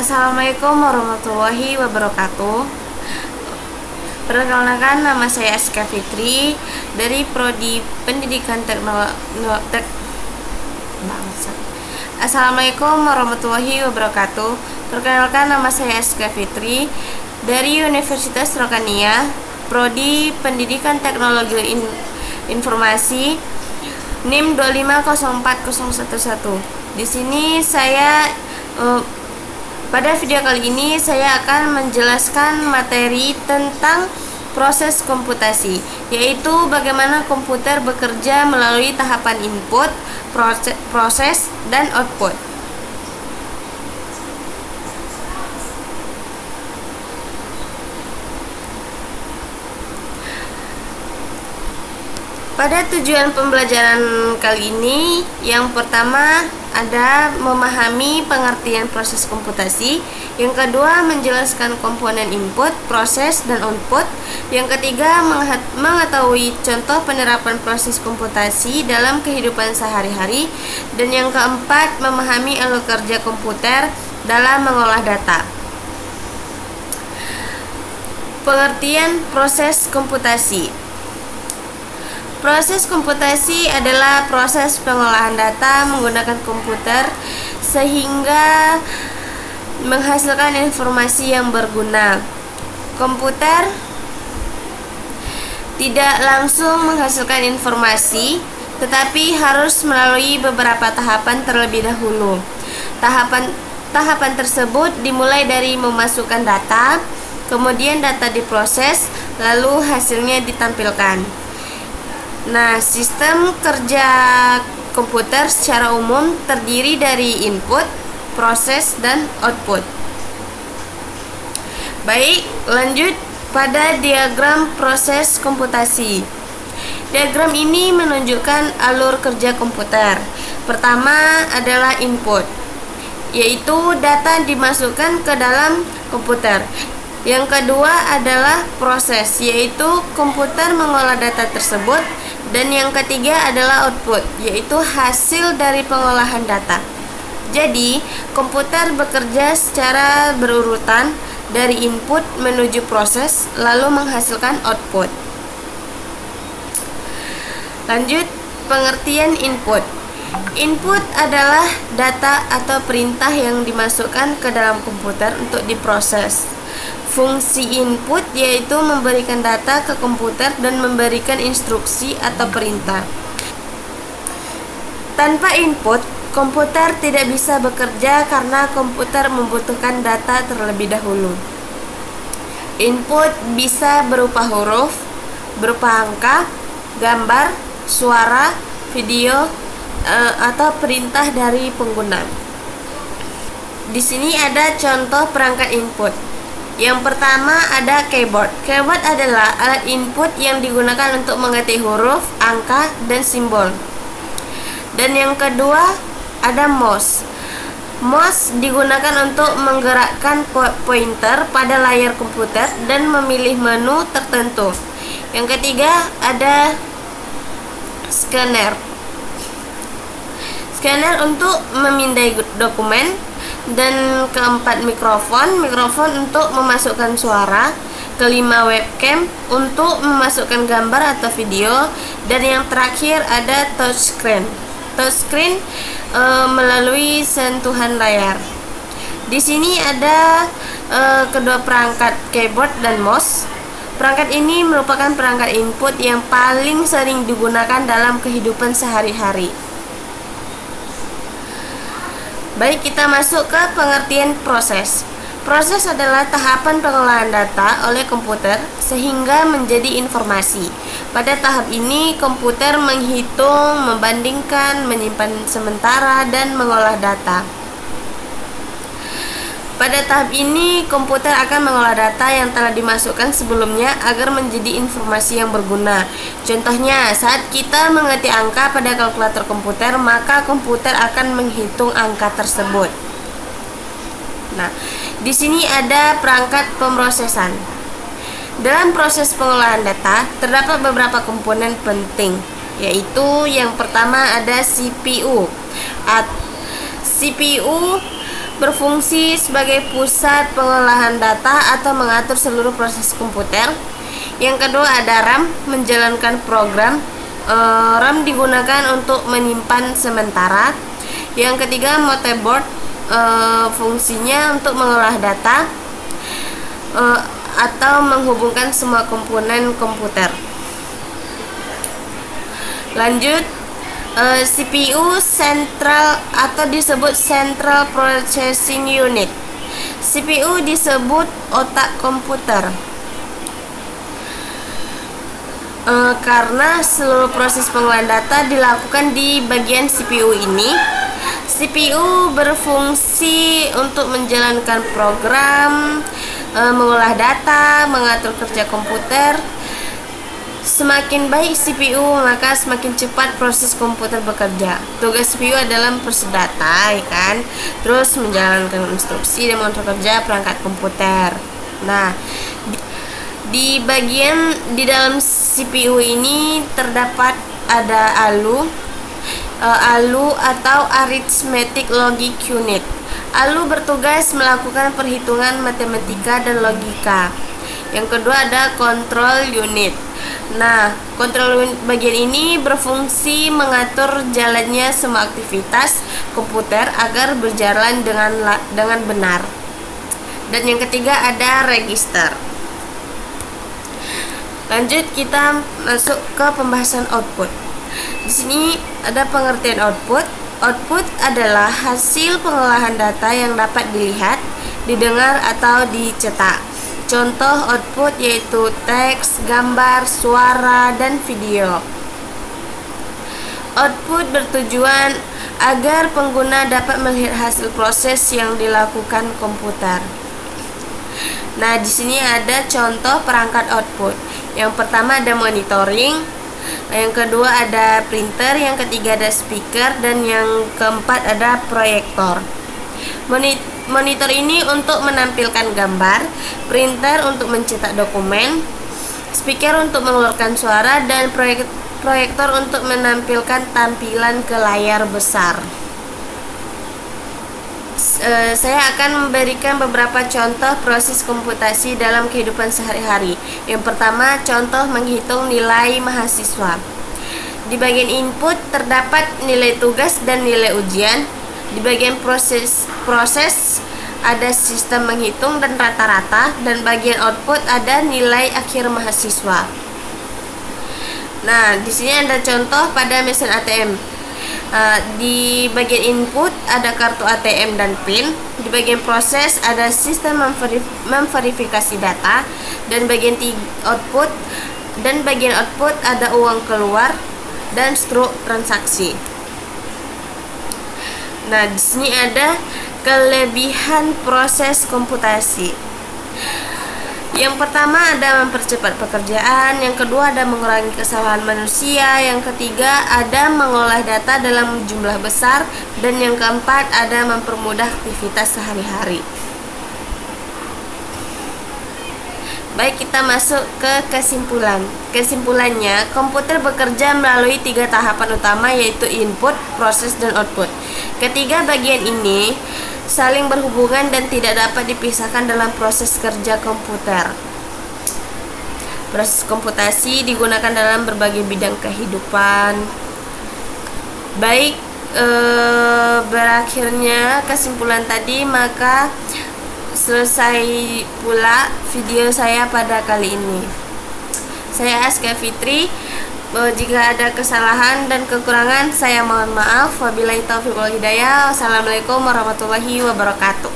Assalamualaikum warahmatullahi wabarakatuh. Perkenalkan, nama saya Aska Fitri dari Prodi Pendidikan Teknologi. Assalamualaikum warahmatullahi wabarakatuh. Perkenalkan, nama saya Aska Fitri dari Universitas Rokania, Prodi Pendidikan Teknologi Informasi, NIM 2504011. Di sini pada video kali ini saya akan menjelaskan materi tentang proses komputasi, yaitu bagaimana komputer bekerja melalui tahapan input, proses, dan output. Pada tujuan pembelajaran kali ini, yang pertama ada memahami pengertian proses komputasi, yang kedua menjelaskan komponen input, proses, dan output, yang ketiga mengetahui contoh penerapan proses komputasi dalam kehidupan sehari-hari, dan yang keempat memahami alur kerja komputer dalam mengolah data. Pengertian proses komputasi. Proses komputasi adalah proses pengolahan data menggunakan komputer sehingga menghasilkan informasi yang berguna. Komputer tidak langsung menghasilkan informasi, tetapi harus melalui beberapa tahapan terlebih dahulu. Tahapan tersebut dimulai dari memasukkan data, kemudian data diproses, lalu hasilnya ditampilkan. Nah, sistem kerja komputer secara umum terdiri dari input, proses, dan output. Baik, lanjut pada diagram proses komputasi. Diagram ini menunjukkan alur kerja komputer. Pertama adalah input, yaitu data dimasukkan ke dalam komputer. Yang kedua adalah proses, yaitu komputer mengolah data tersebut. Dan yang ketiga adalah output, yaitu hasil dari pengolahan data. Jadi, komputer bekerja secara berurutan dari input menuju proses, lalu menghasilkan output. Lanjut, pengertian input. Input adalah data atau perintah yang dimasukkan ke dalam komputer untuk diproses. Fungsi input yaitu memberikan data ke komputer dan memberikan instruksi atau perintah. Tanpa input, komputer tidak bisa bekerja karena komputer membutuhkan data terlebih dahulu. Input bisa berupa huruf, berupa angka, gambar, suara, video, atau perintah dari pengguna. Di sini ada contoh perangkat input. Yang pertama ada keyboard. Keyboard adalah alat input yang digunakan untuk mengetik huruf, angka, dan simbol. Dan yang kedua ada mouse. Mouse digunakan untuk menggerakkan pointer pada layar komputer dan memilih menu tertentu. Yang ketiga ada scanner. Scanner untuk memindai dokumen. Dan keempat mikrofon untuk memasukkan suara. Kelima webcam untuk memasukkan gambar atau video. Dan yang terakhir ada touchscreen. Touchscreen melalui sentuhan layar. Di sini ada kedua perangkat keyboard dan mouse. Perangkat ini merupakan perangkat input yang paling sering digunakan dalam kehidupan sehari-hari. Baik, kita masuk ke pengertian proses. Proses adalah tahapan pengolahan data oleh komputer sehingga menjadi informasi. Pada tahap ini, komputer menghitung, membandingkan, menyimpan sementara, dan mengolah data. Pada tahap ini, komputer akan mengolah data yang telah dimasukkan sebelumnya agar menjadi informasi yang berguna. Contohnya, saat kita mengetik angka pada kalkulator komputer, maka komputer akan menghitung angka tersebut. Nah, di sini ada perangkat pemrosesan. Dalam proses pengolahan data, terdapat beberapa komponen penting, yaitu yang pertama ada CPU. CPU berfungsi sebagai pusat pengolahan data atau mengatur seluruh proses komputer. Yang kedua ada RAM, menjalankan program. RAM digunakan untuk menyimpan sementara. Yang ketiga motherboard, fungsinya untuk mengolah data atau menghubungkan semua komponen komputer. Lanjut, CPU sentral atau disebut Central Processing Unit. CPU disebut otak komputer karena seluruh proses pengolahan data dilakukan di bagian CPU ini. CPU berfungsi untuk menjalankan program, mengolah data, mengatur kerja komputer. Semakin baik CPU, maka semakin cepat proses komputer bekerja. Tugas CPU adalah memproses data, ya kan? Terus menjalankan instruksi dan mengatur kerja perangkat komputer. Nah, di dalam CPU ini terdapat ada ALU atau Arithmetic Logic Unit. ALU bertugas melakukan perhitungan matematika dan logika. Yang kedua ada Control Unit. Nah, kontrol bagian ini berfungsi mengatur jalannya semua aktivitas komputer agar berjalan dengan benar. Dan yang ketiga ada register. Lanjut kita masuk ke pembahasan output. Di sini ada pengertian output. Output adalah hasil pengolahan data yang dapat dilihat, didengar atau dicetak. Contoh output yaitu teks, gambar, suara, dan video. Output bertujuan agar pengguna dapat melihat hasil proses yang dilakukan komputer. Nah, di sini ada contoh perangkat output. Yang pertama ada monitoring, yang kedua ada printer, yang ketiga ada speaker, dan yang keempat ada proyektor. Monitor ini untuk menampilkan gambar, printer untuk mencetak dokumen, speaker untuk mengeluarkan suara, dan proyektor untuk menampilkan tampilan ke layar besar. Saya akan memberikan beberapa contoh proses komputasi dalam kehidupan sehari-hari. Yang pertama, contoh menghitung nilai mahasiswa. Di bagian input terdapat nilai tugas dan nilai ujian. Di bagian proses ada sistem menghitung dan rata-rata, dan bagian output ada nilai akhir mahasiswa. Nah, di sini ada contoh pada mesin ATM. Di bagian input ada kartu ATM dan PIN. Di bagian proses ada sistem memverifikasi data, dan bagian output ada uang keluar dan struk transaksi. Nah, di sini ada kelebihan proses komputasi. Yang pertama ada mempercepat pekerjaan, yang kedua ada mengurangi kesalahan manusia, yang ketiga ada mengolah data dalam jumlah besar, dan yang keempat ada mempermudah aktivitas sehari-hari. Baik, kita masuk ke kesimpulan. Kesimpulannya, komputer bekerja melalui 3 tahapan utama, yaitu input, proses, dan output. Ketiga bagian ini saling berhubungan dan tidak dapat dipisahkan dalam proses kerja komputer. Proses komputasi digunakan dalam berbagai bidang kehidupan. Baik, berakhirnya kesimpulan tadi, maka selesai pula video saya pada kali ini. Saya Aska Fitri. Jika ada kesalahan dan kekurangan, saya mohon maaf. Wabillahi taufiq wal hidayah. Wassalamualaikum warahmatullahi wabarakatuh.